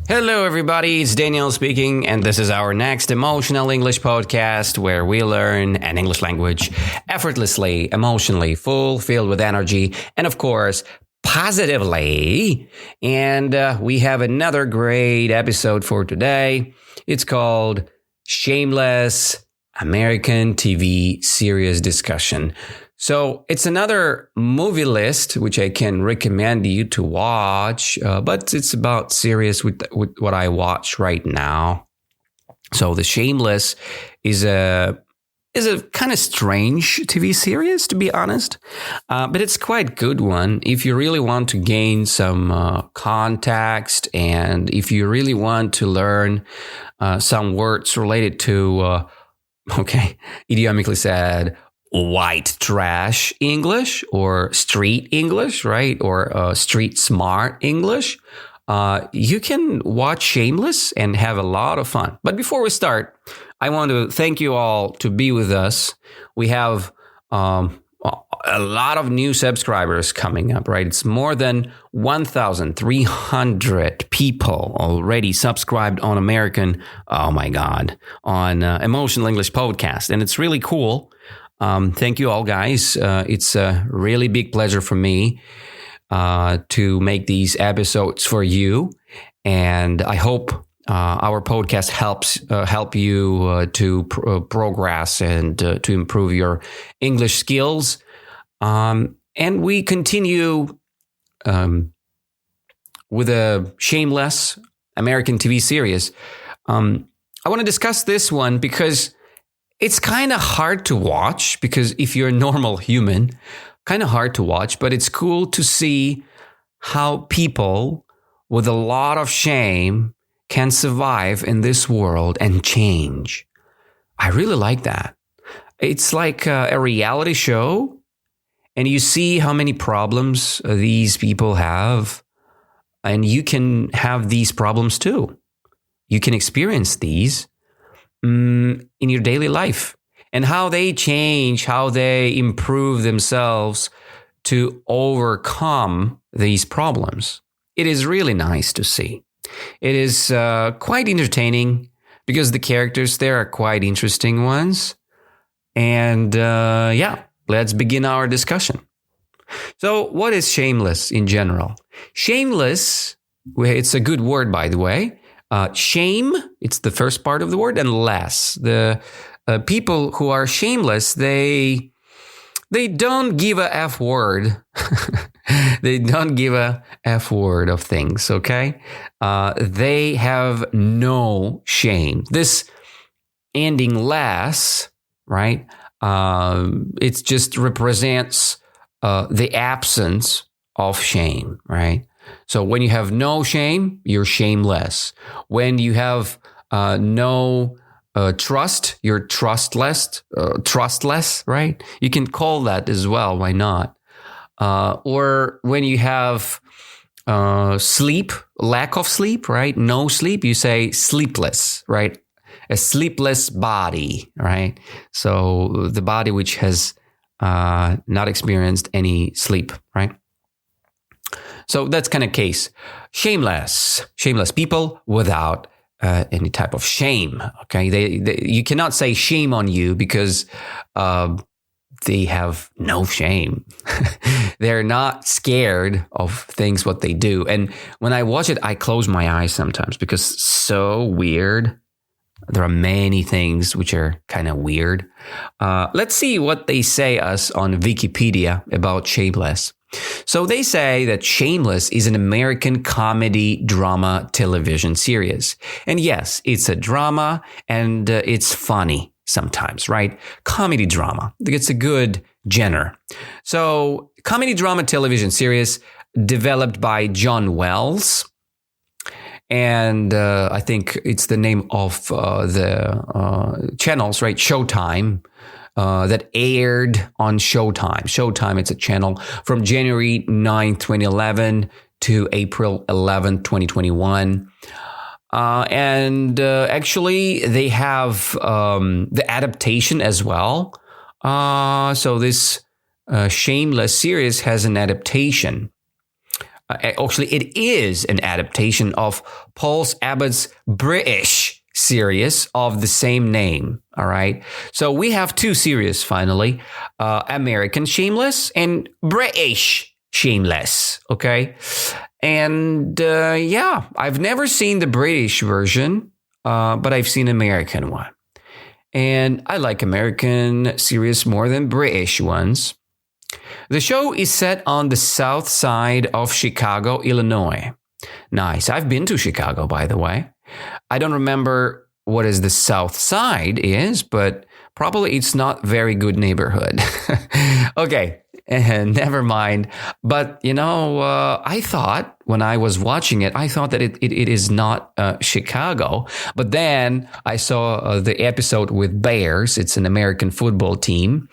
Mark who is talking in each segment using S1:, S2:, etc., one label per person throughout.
S1: Hello, everybody. It's Daniel speaking, and this is our next emotional English podcast where we learn an English language effortlessly, emotionally, filled with energy, and of course, positively. And we have another great episode for today. It's called Shameless, American TV Series Discussion. So it's another movie list which I can recommend you to watch, but it's about serious with what I watch right now. So the Shameless is a kind of strange TV series, to be honest, but it's quite good one if you really want to gain some context and if you really want to learn some words related to, idiomically said, white trash English or street English, right? Or street smart English. You can watch Shameless and have a lot of fun. But before we start, I want to thank you all to be with us. We have a lot of new subscribers coming up, right? It's more than 1,300 people already subscribed on Emotional English Podcast. And it's really cool. Thank you all, guys. It's a really big pleasure for me to make these episodes for you, and I hope our podcast help you to progress and to improve your English skills. And we continue with a Shameless American TV series. I want to discuss this one because it's kind of hard to watch because if you're a normal human, kind of hard to watch, but it's cool to see how people with a lot of shame can survive in this world and change. I really like that. It's like a reality show, and you see how many problems these people have, and you can have these problems too. You can experience these in your daily life and how they change, how they improve themselves to overcome these problems. It is really nice to see. It is quite entertaining because the characters there are quite interesting ones. And let's begin our discussion. So what is shameless in general? Shameless, it's a good word, by the way. Shame, it's the first part of the word, and less. The people who are shameless, they don't give a F word. They don't give a F word of things, okay? They have no shame. This ending less, right? It just represents the absence of shame, right? So when you have no shame, you're shameless. When you have no trust, you're trustless, right? You can call that as well. Why not? Or when you have sleep, lack of sleep, right? No sleep, you say sleepless, right? A sleepless body, right? So the body which has not experienced any sleep, right? So that's kind of case. Shameless people without any type of shame. Okay, you cannot say shame on you because they have no shame. They're not scared of things what they do. And when I watch it, I close my eyes sometimes because it's so weird. There are many things which are kind of weird. Let's see what they say us on Wikipedia about Shameless. So they say that Shameless is an American comedy drama television series. And yes, it's a drama and it's funny sometimes, right? Comedy drama. It's a good genre. So comedy drama television series developed by John Wells. And I think it's the name of the channels, right? Showtime. That aired on Showtime. Showtime, it's a channel from January 9, 2011 to April 11, 2021. Actually, they have the adaptation as well. So this Shameless series has an adaptation. Actually, it is an adaptation of Paul Abbott's British series of the same name. All right. So we have two series finally, American Shameless and British Shameless. Okay. And yeah, I've never seen the British version, but I've seen American one. And I like American series more than British ones. The show is set on the south side of Chicago, Illinois. Nice. I've been to Chicago, by the way. I don't remember what is the south side is, but probably it's not very good neighborhood. Okay, never mind. But, I thought when I was watching it, I thought that it is not Chicago. But then I saw the episode with Bears. It's an American football team,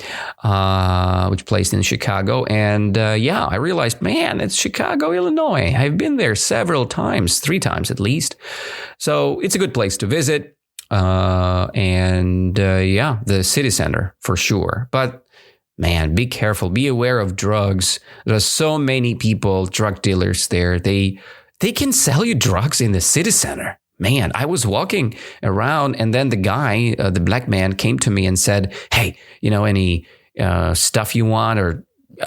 S1: which plays in Chicago. And I realized, man, it's Chicago, Illinois. I've been there several times, 3 times at least. So it's a good place to visit. The city center for sure. But man, be careful. Be aware of drugs. There are so many people, drug dealers there. They can sell you drugs in the city center. Man, I was walking around and then the guy, the black man came to me and said, hey, any stuff you want? Or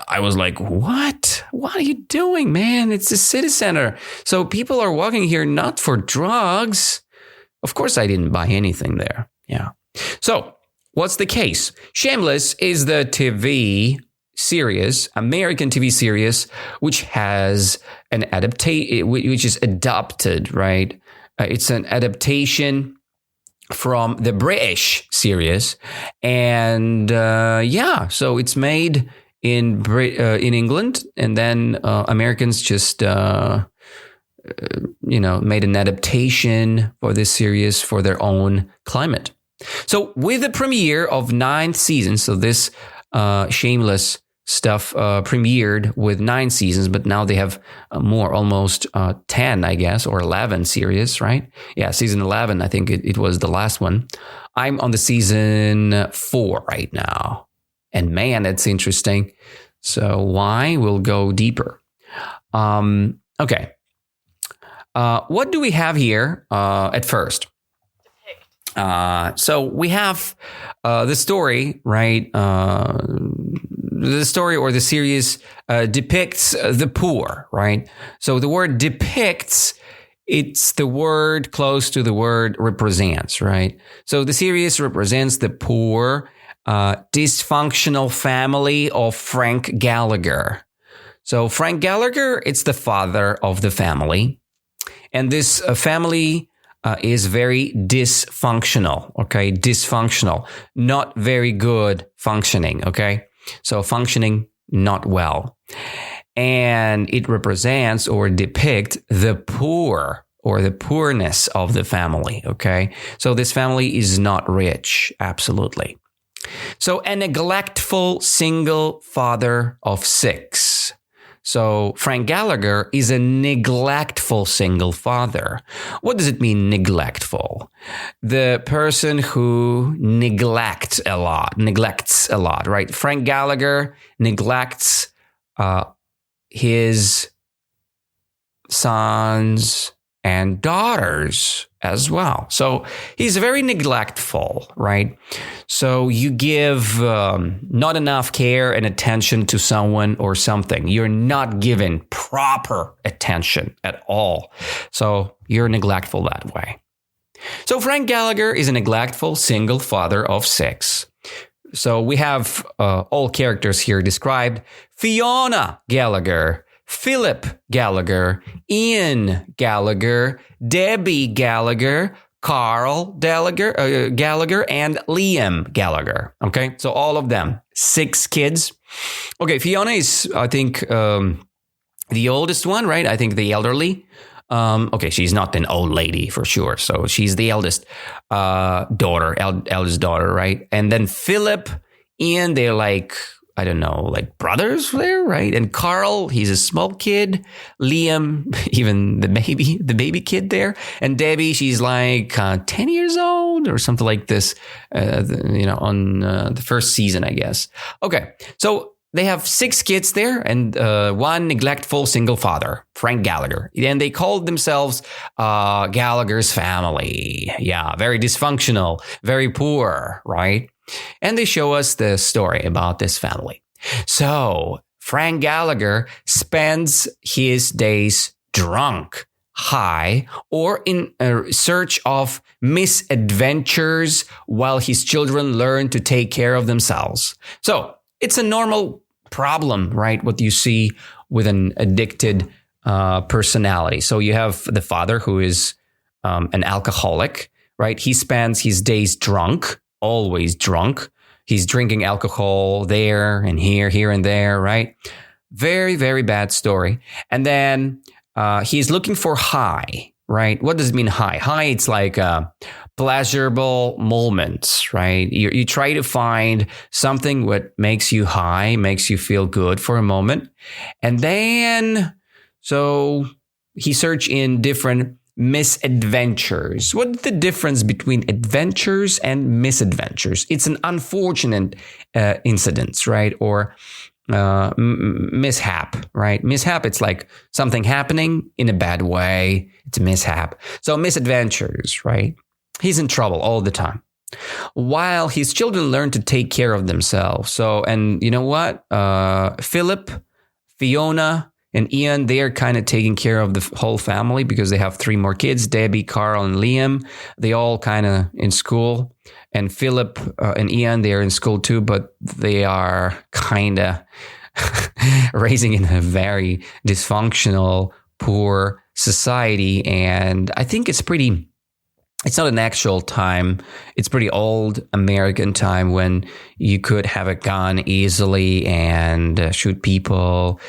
S1: I was like, what? What are you doing, man? It's a city center. So people are walking here not for drugs. Of course, I didn't buy anything there. Yeah. So what's the case? Shameless is the TV series, American TV series, which has an adaptation, which is adopted, right? It's an adaptation from the British series. And so it's made in England, and then Americans just made an adaptation for this series for their own climate. So with the premiere of 9 seasons, so this Shameless stuff premiered with 9 seasons, but now they have more, almost 10, I guess, or 11 series, right? Yeah, season 11, I think it was the last one. I'm on the season 4 right now. And man, it's interesting. So why? We'll go deeper. Okay. What do we have here at first? So we have the story, right? The story or the series depicts the poor, right? So the word depicts, it's the word close to the word represents, right? So the series represents the poor, dysfunctional family of Frank Gallagher. So Frank Gallagher, it's the father of the family. And this family is very dysfunctional, okay? Dysfunctional, not very good functioning, okay? So functioning not well. And it represents or depicts the poor or the poorness of the family, okay? So this family is not rich, absolutely. So a neglectful single father of 6. So Frank Gallagher is a neglectful single father. What does it mean, neglectful? The person who neglects a lot, right? Frank Gallagher neglects his sons and daughters as well. So he's very neglectful, right? So you give not enough care and attention to someone or something. You're not given proper attention at all. So you're neglectful that way. So Frank Gallagher is a neglectful single father of 6. So we have all characters here described. Fiona Gallagher, Philip Gallagher, Ian Gallagher, Debbie Gallagher, Carl Gallagher, and Liam Gallagher. Okay, so all of them, 6 kids. Okay, Fiona is, I think, the oldest one, right? I think the elderly. Okay, she's not an old lady for sure. So she's the eldest eldest daughter, right? And then Philip, Ian, they're like, I don't know, like brothers there, right? And Carl, he's a small kid. Liam, even the baby kid there. And Debbie, she's like 10 years old or something like this, on the first season, I guess. Okay, so they have 6 kids there and one neglectful single father, Frank Gallagher. And they called themselves Gallagher's family. Yeah, very dysfunctional, very poor, right? And they show us the story about this family. So Frank Gallagher spends his days drunk, high, or in search of misadventures while his children learn to take care of themselves. So it's a normal problem, right? What you see with an addicted personality. So you have the father who is an alcoholic, right? He spends his days drunk, always drunk. He's drinking alcohol there and here and there, right? Very, very bad story. And then he's looking for high, right? What does it mean high? High, it's like pleasurable moments, right? You try to find something what makes you high, makes you feel good for a moment. And then, so he searched in different misadventures. What's the difference between adventures and misadventures? It's an unfortunate incident, right? Or mishap, right? Mishap, it's like something happening in a bad way. It's a mishap. So misadventures, right? He's in trouble all the time. While his children learn to take care of themselves. So, and you know what? Philip, Fiona, and Ian, they are kind of taking care of the whole family because they have 3 more kids, Debbie, Carl, and Liam. They all kind of in school. And Philip and Ian, they are in school too, but they are kind of raising in a very dysfunctional, poor society. And I think it's not an actual time. It's pretty old American time when you could have a gun easily and shoot people.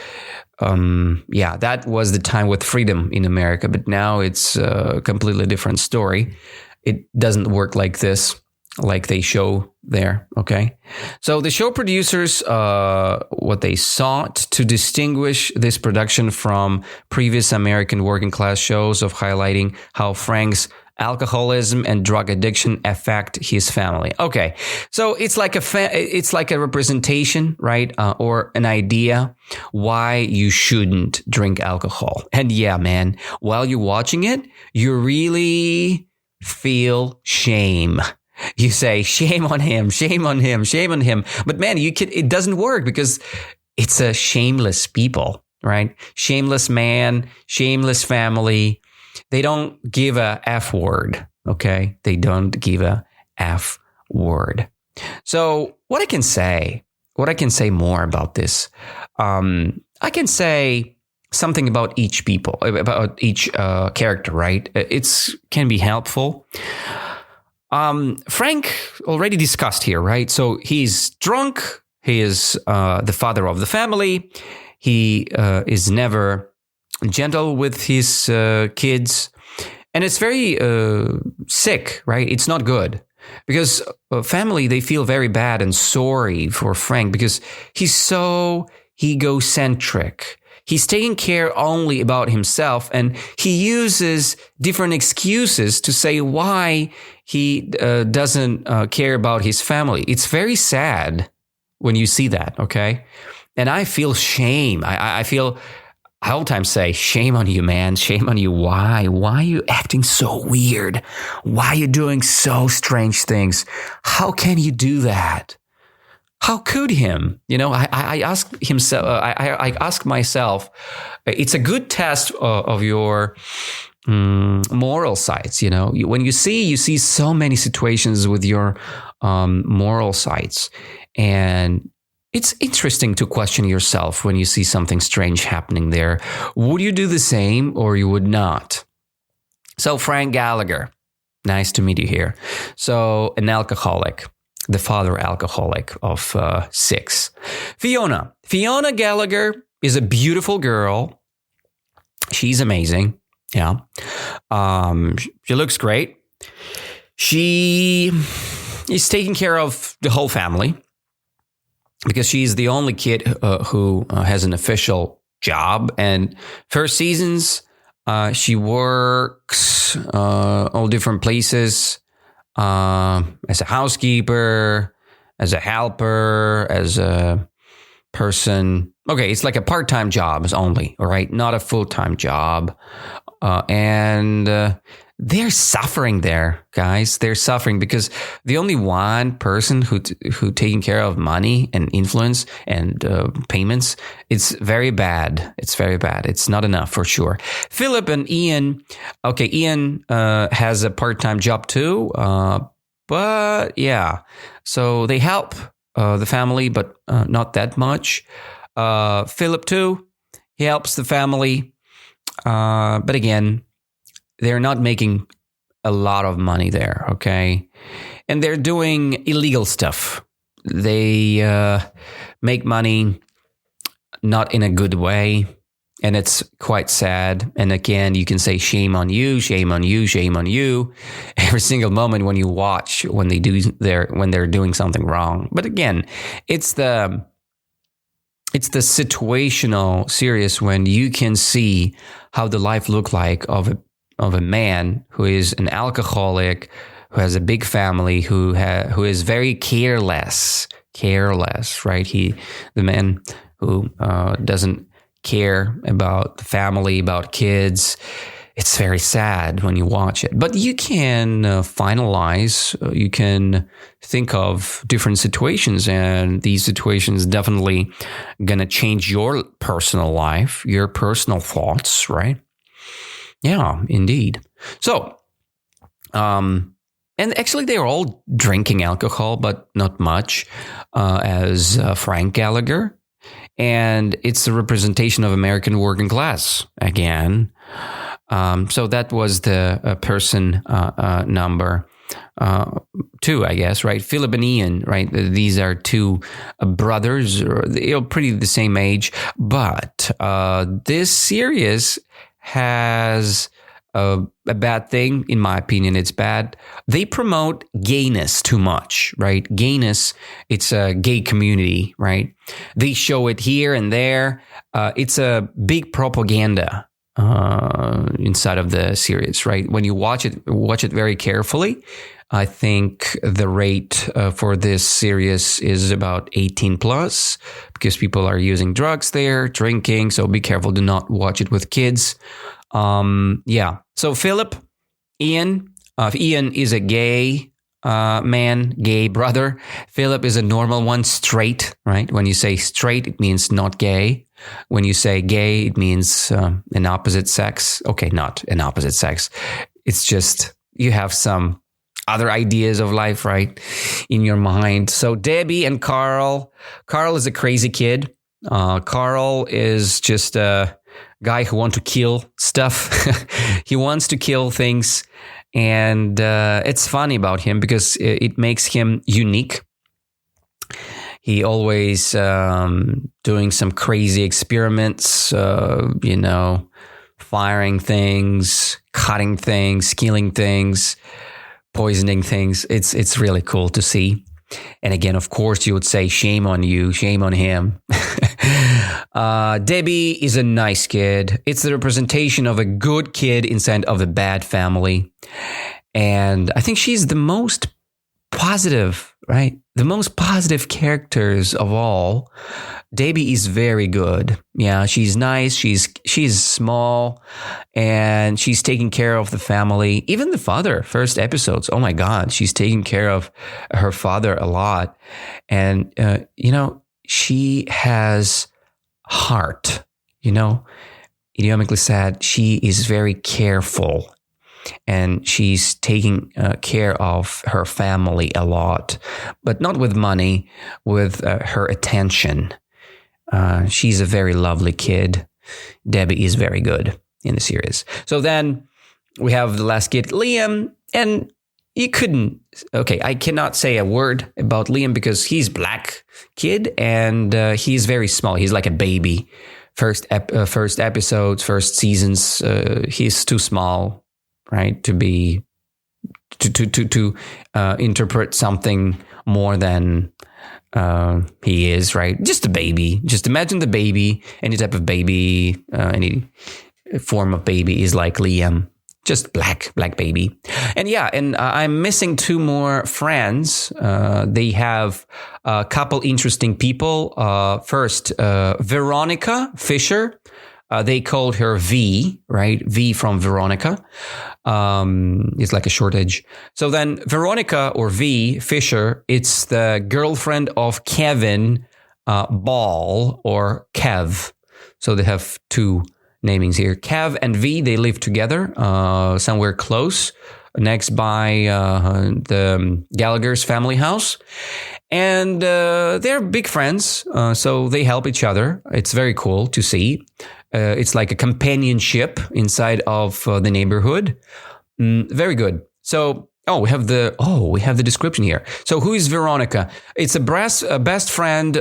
S1: That was the time with freedom in America, but now it's a completely different story. It doesn't work like this, like they show there, okay? So the show producers, what they sought to distinguish this production from previous American working class shows of highlighting how Frank's alcoholism and drug addiction affect his family. Okay, so it's like a representation, right, or an idea why you shouldn't drink alcohol. And yeah, man, while you're watching it, you really feel shame. You say, shame on him, shame on him, shame on him. But man, it doesn't work because it's a shameless people, right? Shameless man, shameless family. They don't give a F word, okay? They don't give a F word. So what I can say more about this, I can say something about each character, right? It can be helpful. Frank already discussed here, right? So he's drunk. He is the father of the family. He is never gentle with his kids. And it's very sick, right? It's not good. Because family, they feel very bad and sorry for Frank because he's so egocentric. He's taking care only about himself, and he uses different excuses to say why he doesn't care about his family. It's very sad when you see that, okay? And I feel shame. I all the time say, shame on you, man. Shame on you. Why? Why are you acting so weird? Why are you doing so strange things? How can you do that? How could him? You know, I ask himself. I ask myself. It's a good test of your moral sides. You know, when you see so many situations with your moral sides, and it's interesting to question yourself when you see something strange happening there. Would you do the same, or you would not? So Frank Gallagher, nice to meet you here. So an alcoholic. The father alcoholic of 6. Fiona Gallagher is a beautiful girl. She's amazing. Yeah. She looks great. She is taking care of the whole family because she's the only kid who has an official job. And first seasons, she works all different places. As a housekeeper, as a helper, as a person. Okay, it's like a part-time job only, all right? Not a full-time job. And they're suffering there, guys. They're suffering because the only one person who taking care of money and influence and payments, it's very bad. It's very bad. It's not enough for sure. Philip and Ian. Okay, Ian has a part-time job too. But yeah, so they help the family, but not that much. Philip too, he helps the family. But again, they're not making a lot of money there, okay? And they're doing illegal stuff. They make money not in a good way, and it's quite sad. And again, you can say shame on you, shame on you, shame on you every single moment when you watch when they're doing something wrong. But again, it's the situational series when you can see how the life look like of a man who is an alcoholic, who has a big family, who is very careless, right? The man who doesn't care about the family, about kids. It's very sad when you watch it. But you can you can think of different situations, and these situations definitely going to change your personal life, your personal thoughts, right? Yeah, indeed. So, and actually they're all drinking alcohol, but not much, as Frank Gallagher. And it's the representation of American working class again. So that was the person number 2, I guess, right? Philip and Ian, right? These are two brothers, they're pretty the same age, but this series has a bad thing, in my opinion. It's bad. They promote gayness too much, right? Gayness, it's a gay community, right? They show it here and there. It's a big propaganda inside of the series, right? When you watch it very carefully. I think the rate for this series is about 18 plus because people are using drugs there, drinking. So be careful. Do not watch it with kids. Yeah. So Philip, Ian is a gay gay brother. Philip is a normal one, straight, right? When you say straight, it means not gay. When you say gay, it means an opposite sex. Okay, not an opposite sex. It's just you have some other ideas of life, right, in your mind. So Debbie and Carl. Carl is a crazy kid. Carl is just a guy who wants to kill stuff. He wants to kill things. And it's funny about him because it makes him unique. He always doing some crazy experiments, firing things, cutting things, killing things, poisoning things. It's really cool to see. And again, of course, you would say shame on you, shame on him. Debbie is a nice kid. It's the representation of a good kid inside of a bad family. And I think she's the most positive, right? The most positive characters of all. Debbie is very good. Yeah, she's nice. She's small, and she's taking care of the family. Even the father, first episodes. Oh my God, she's taking care of her father a lot. And, she has heart, idiomically said, she is very careful. And she's taking care of her family a lot, but not with money, with her attention. She's a very lovely kid. Debbie is very good in the series. So then we have the last kid, Liam, and I cannot say a word about Liam because he's black kid and he's very small. He's like a baby. First episodes, first seasons, he's too small. Right, to interpret something more than he is, right? Just a baby. Just imagine the baby. Any type of baby, any form of baby is like Liam. Just black baby. And yeah, and I'm missing two more friends. They have a couple interesting people. First, Veronica Fisher. They called her V, right? V from Veronica. It's like a shortage. So then Veronica or V Fisher, it's the girlfriend of Kevin Ball or Kev. So they have two namings here. Kev and V, they live together somewhere close next by the Gallagher's family house. And they're big friends, so they help each other. It's very cool to see. It's like a companionship inside of the neighborhood. Very good. So, we have the description here. So, who is Veronica? It's a best friend,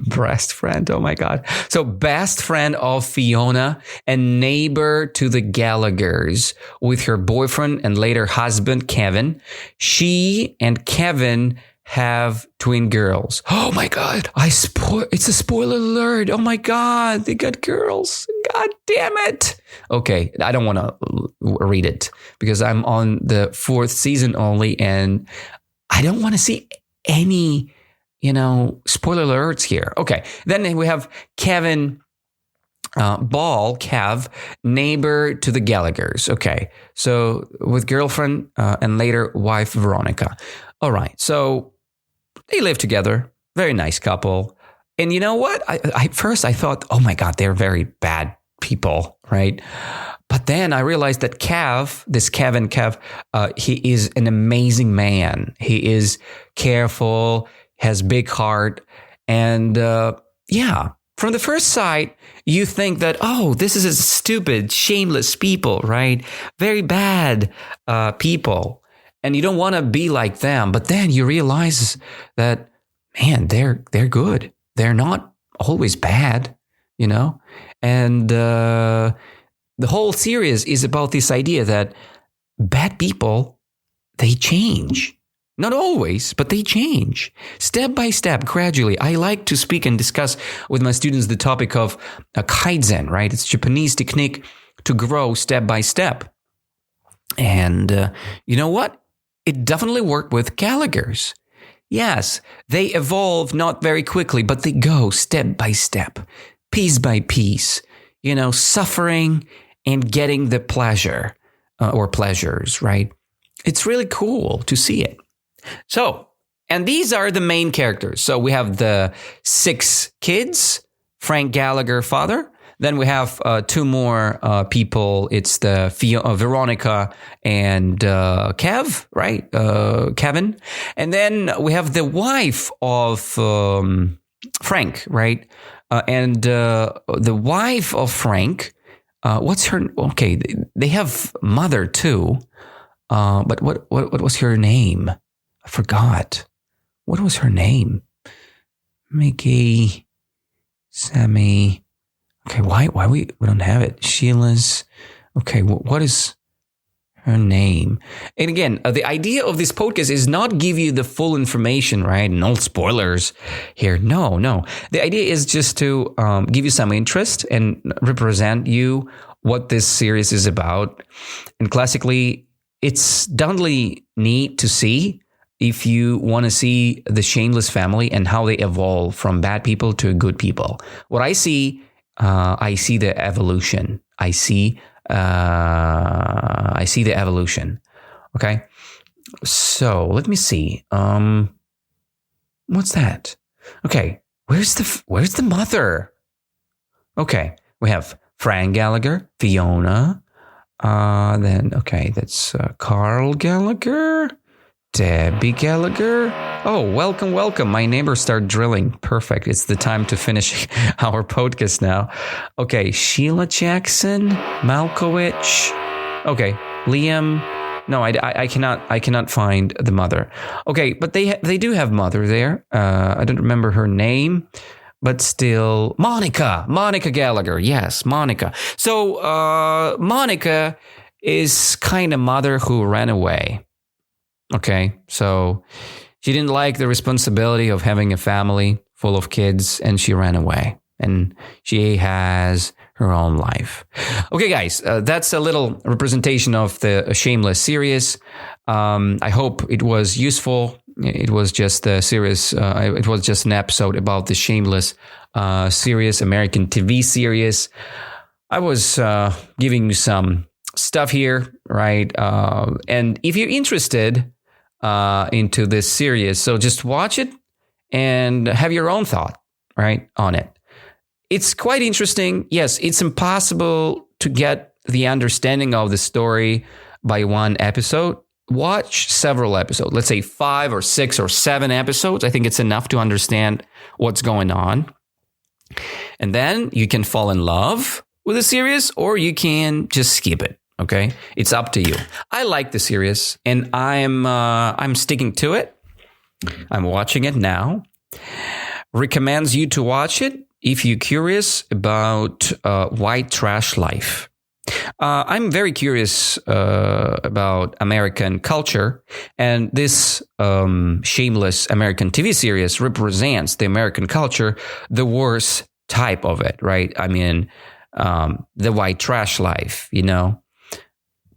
S1: best friend. Oh my God! So, best friend of Fiona and neighbor to the Gallaghers with her boyfriend and later husband Kevin. She and Kevin have twin girls. Oh my God. It's a spoiler alert. Oh my God. They got girls. God damn it. Okay. I don't want to read it because I'm on the 4th season only and I don't want to see any, spoiler alerts here. Okay. Then we have Kevin Ball, Kev, neighbor to the Gallaghers. Okay. So with girlfriend and later wife Veronica. All right. So they live together. Very nice couple. And you know what? I first thought, oh my God, they're very bad people, right? But then I realized that Kev, he is an amazing man. He is careful, has big heart. And from the first sight, you think that, this is a stupid, shameless people, right? Very bad people. And you don't want to be like them. But then you realize that, man, they're good. They're not always bad, And the whole series is about this idea that bad people, they change. Not always, but they change. Step by step, gradually. I like to speak and discuss with my students the topic of kaizen, right? It's Japanese technique to grow step by step. And you know what? It definitely worked with Gallaghers. Yes, they evolve not very quickly, but they go step by step, piece by piece, suffering and getting the pleasure or pleasures, right? It's really cool to see it. So, and these are the main characters. So we have the 6 kids, Frank Gallagher, father. Then we have 2 more people. It's the Veronica and Kev, right? Kevin. And then we have the wife of Frank, right? And the wife of Frank, what's her? Okay, they have mother too. But what was her name? I forgot. What was her name? Mickey, Sammy. Okay, why we don't have it? Sheila's. Okay, what is her name? And again, the idea of this podcast is not give you the full information, right? No spoilers here. No. The idea is just to give you some interest and represent you what this series is about. And classically, it's definitely neat to see if you want to see the Shameless family and how they evolve from bad people to good people. What I see the evolution. I see the evolution. Okay. So let me see. What's that? Okay. Where's the mother? Okay. We have Frank Gallagher, Fiona. That's Carl Gallagher, Debbie Gallagher. Oh, welcome. My neighbors start drilling. Perfect. It's the time to finish our podcast now. Okay, Sheila Jackson, Malkovich. Okay, Liam. No, I cannot find the mother. Okay, but they do have mother there. I don't remember her name, but still, Monica Gallagher. Yes, Monica. So Monica is kind of mother who ran away. Okay, so she didn't like the responsibility of having a family full of kids, and she ran away. And she has her own life. Okay, guys, that's a little representation of the Shameless series. I hope it was useful. It was just a series. It was just an episode about the Shameless series, American TV series. I was giving you some stuff here, right? And if you're interested into this series, so just watch it and have your own thought, right, on it. It's quite interesting. Yes, it's impossible to get the understanding of the story by one episode. Watch several episodes, let's say 5 or 6 or 7 episodes. I think it's enough to understand what's going on. And then you can fall in love with the series, or you can just skip it. Okay, it's up to you. I like the series, and I'm sticking to it. I'm watching it now. Recommends you to watch it if you're curious about white trash life. I'm very curious about American culture, and this Shameless American TV series represents the American culture, the worst type of it, right? I mean, the white trash life, you know.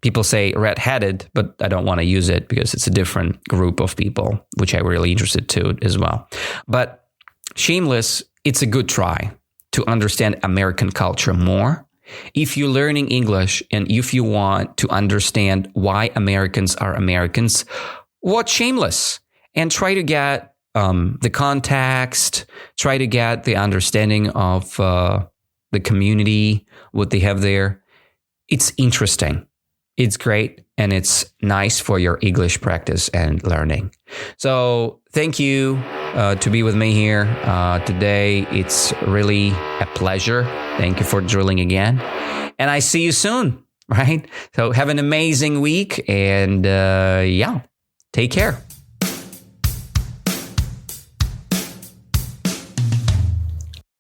S1: People say red-headed, but I don't want to use it because it's a different group of people, which I'm really interested to as well. But Shameless, it's a good try to understand American culture more. If you're learning English and if you want to understand why Americans are Americans, watch Shameless and try to get the context, try to get the understanding of the community, what they have there. It's interesting. It's great, and it's nice for your English practice and learning. So thank you to be with me here today. It's really a pleasure. Thank you for drilling again. And I see you soon, right? So have an amazing week, and take care.